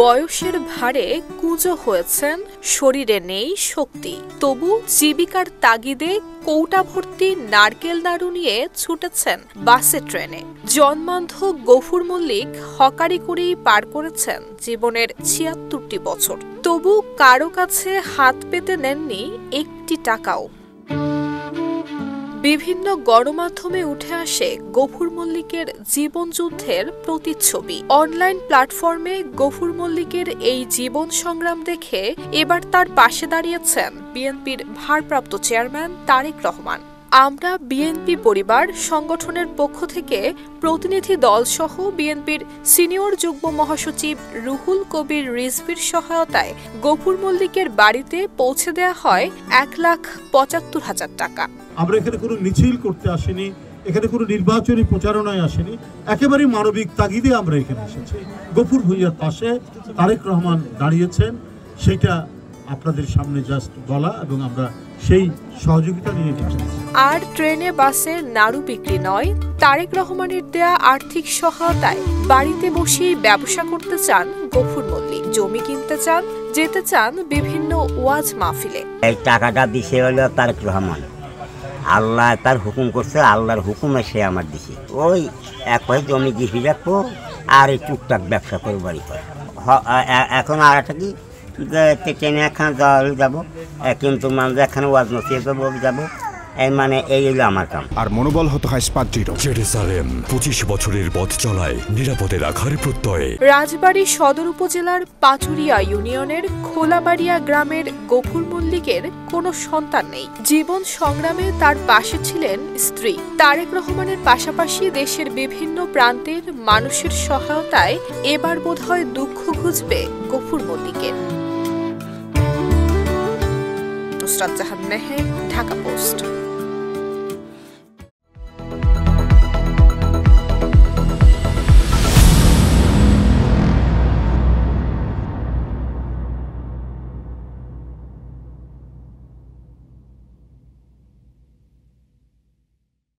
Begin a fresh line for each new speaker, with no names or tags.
বয়সের ভারে কুঁজো হয়েছেন, শরীরে নেই শক্তি, তবু জীবিকার তাগিদে কৌটা ভর্তি নারকেল নাড়ু নিয়ে ছুটেছেন বাসে ট্রেনে। জন্মান্ধ গফুর মল্লিক হকারি করেই পার করেছেন জীবনের ৭৬টি বছর, তবু কারো কাছে হাত পেতে নেননি একটি টাকাও। বিভিন্ন গণমাধ্যমে উঠে আসে গফুর মল্লিকের জীবনযুদ্ধের প্রতিচ্ছবি। অনলাইন প্ল্যাটফর্মে গফুর মল্লিকের এই জীবন সংগ্রাম দেখে এবার তার পাশে দাঁড়িয়েছেন বিএনপির ভারপ্রাপ্ত চেয়ারম্যান তারেক রহমান। আমরা বিএনপি পরিবার সংগঠনের পক্ষ থেকে প্রতিনিধি দলসহ বিএনপির সিনিয়র যুগ্ম মহাসচিব রুহুল কবির রিজভির সহায়তায় গফুর মল্লিকের বাড়িতে পৌঁছে দেওয়া হয় ১,৭৫,০০০ টাকা।
আমরা এখানে কোনো মিছিল করতে আসিনি, এখানে কোনো নির্বাচনী প্রচারণায় আসেনি, একেবারে মানবিক তাগিদে আমরা এখানে এসেছি। গফুর ভূঁইয়ার পাশে তারেক রহমান দাঁড়িয়েছেন, সেটা আপনাদের সামনে জাস্ট বলা, এবং আমরা সেই সহযোগিতা নিয়ে যাচ্ছি।
আর ট্রেনে বাসে নাড়ু বিক্রি নয়, তারেক রহমানের দেয়া আর্থিক সহায়তায় বাড়িতে বসেই ব্যবসা করতে চান গফুর মল্লিক। জমি কিনতে চান, যেতে চান বিভিন্ন ওয়াজ মাহফিলে।
এই টাকাটা দিছে হলো তারেক রহমান, আল্লাহ তার হুকুম করছে, আল্লাহর হুকুমে সে আমার দিছে। ওই এক পয়সা জমি গিয়ে রাখবো আর এই টুকটাক ব্যবসা করে বাড়ি করে। এখন আর একটা কি ট্রেনে একখানে যাবো, কিন্তু মানুষ একখানে ওয়াজ নসিহত যাবো, মানে এই হলো আমার কাম।
আর মনোবল হতে হয় স্পাদ্রিত।
জেরুজালেম ২৫ বছরের পথ চলায় নিরাপদে রাখার প্রত্যয়ে।
রাজবাড়ী সদর উপজেলার পাচুরিয়া ইউনিয়নের খোলাবাড়িয়া গ্রামের গফুর মল্লিকের কোনো সন্তান নেই। জীবন সংগ্রামে তার পাশে ছিলেন স্ত্রী। তারেক রহমানের পাশাপাশি দেশের বিভিন্ন প্রান্তের মানুষের সহায়তায় এবার বোধহয় দুঃখ ঘুচবে গফুর মল্লিকের। নুসরাত জাহান মেহের, ঢাকা পোস্ট।